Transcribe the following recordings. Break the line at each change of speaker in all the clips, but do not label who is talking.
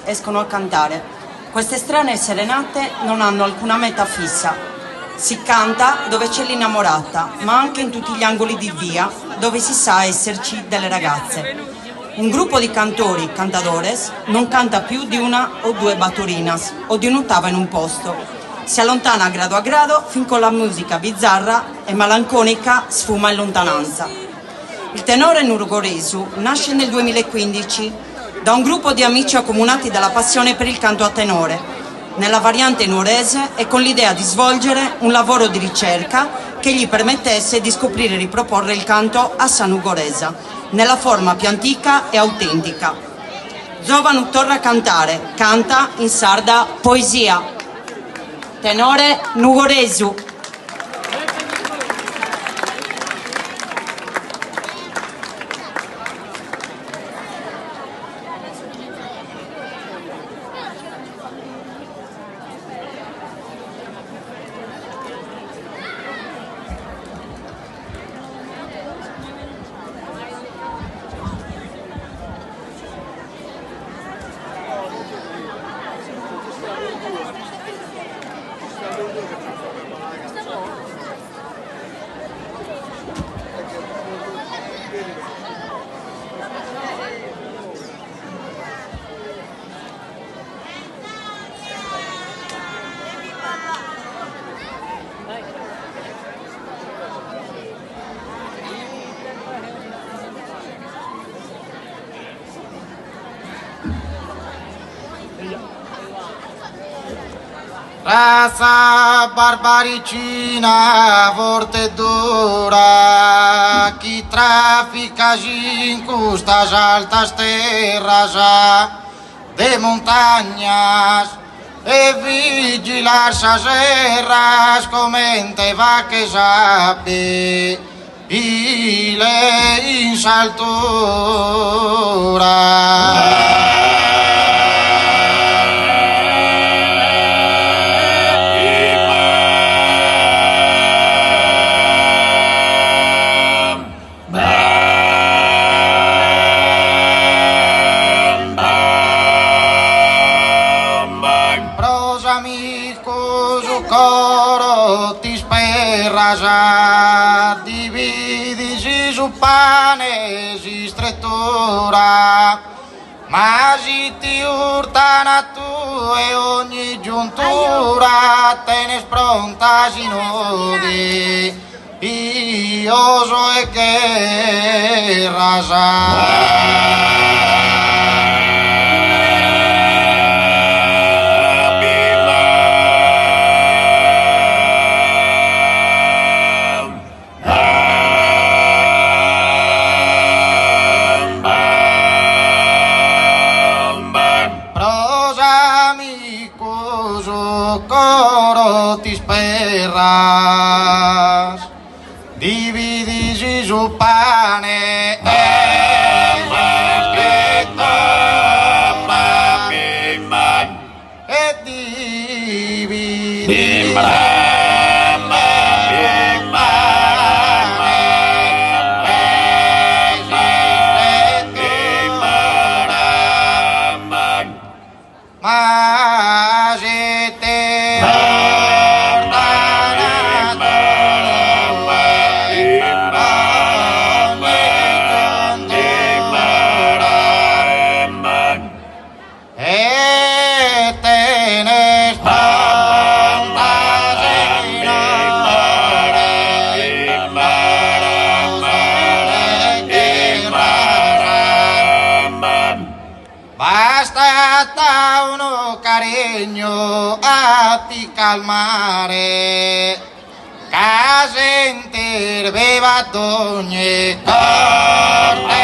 escono a cantare. Queste strane serenate non hanno alcuna meta fissa. Si canta dove c'è l'innamorata, ma anche in tutti gli angoli di via dove si sa esserci delle ragazze. Un gruppo di cantori, cantadores, non canta più di una o due batturinas o di un'ottava in un posto. Si allontana a grado fin con la musica bizzarra e malanconica sfuma in lontananza. Il tenore Nugoresu nasce nel 2015 da un gruppo di amici accomunati dalla passione per il canto a tenore, nella variante nuorese e con l'idea di svolgere un lavoro di ricerca che gli permettesse di scoprire e riproporre il canto a Sanugoresa, nella forma più antica e autentica. Giovanu torna a cantare, canta in sarda poesia. Tenore Nugoresu.
Razza barbaricina, forte e dura, chi traffica in costas altas terras de montañas e vigilar sas erras comente va que sabe y le insaltura. Dividisi su pane si strettura, ma si ti urtana tu e ogni giuntura te ne spronta si nodi, io so e che rasa. Coro ti sperras, dividisi su pane e dividi a ti calmare, case interbeva d'ogni corte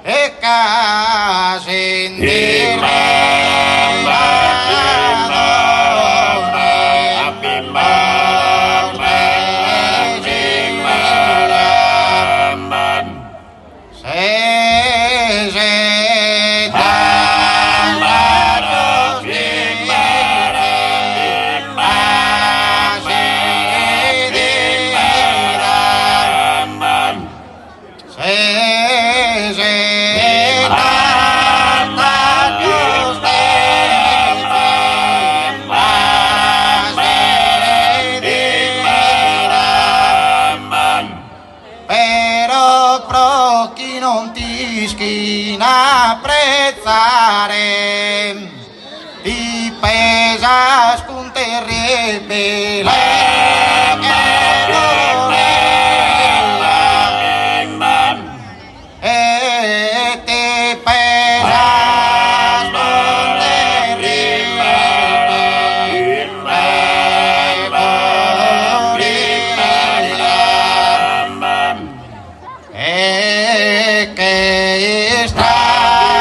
e case interbeva chi non ti schina apprezzare, ti pesa con terribile e ti pesa con terribile e che strazzo che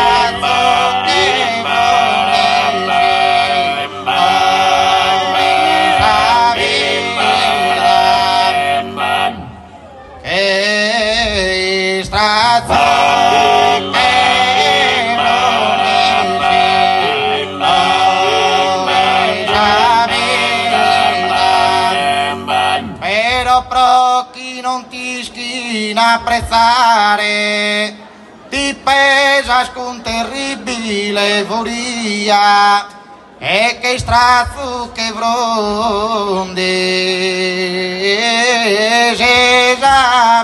che strazzo però pro chi non ti schina apprezzare, ti pesas con terribile furia e che strazzo che bronde se già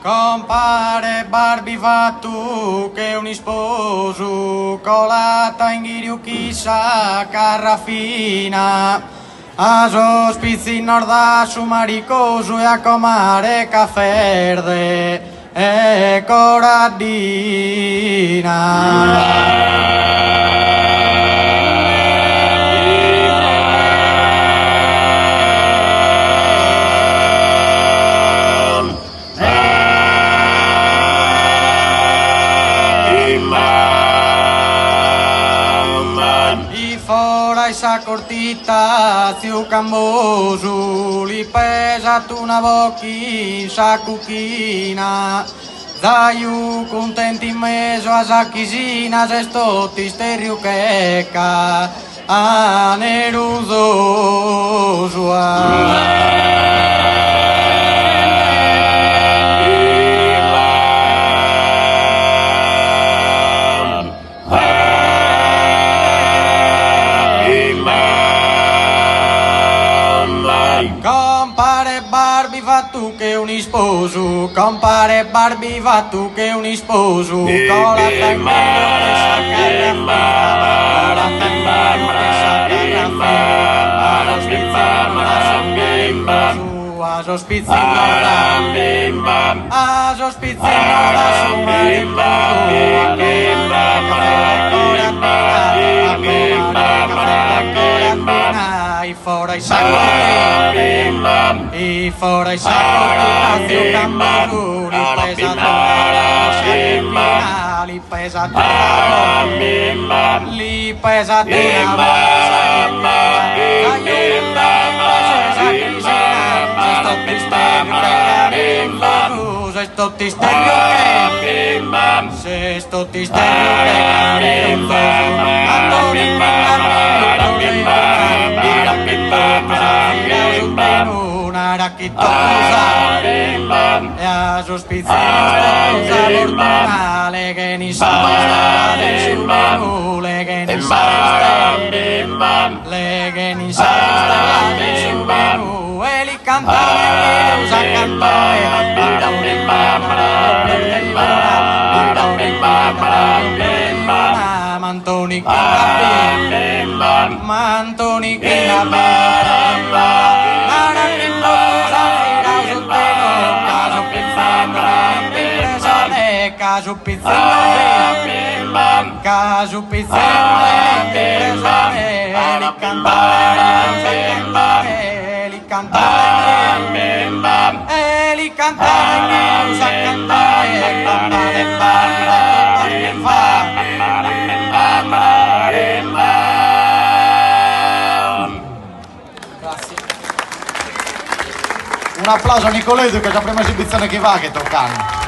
compare Barbifattu che un sposo colata in ghiriu chissà carrafina a sospizzi norda su maricoso e a comare cafferde e coradina. Fora esa cortita ciu cambosu li pesa tu una bocchi sa cuchina daiu contenti in mezzo a sa chisina se sto ti steriu checa a nerudo compare Barbifattu che un sposo, compare Barbifattu che un sposo, colata in mano che sa carrafina, colata in mano che sa carrafina, a sospizzino da su i fora i sacco cambaru li pesa sto ti una racchitosa e a sospizzare fortuna le che ni sa le che ni sa e li cantare usa cantare Mantoni che caso pizzone li cantare sa
Un applauso a Nicoledu che è la prima esibizione che va che toccano.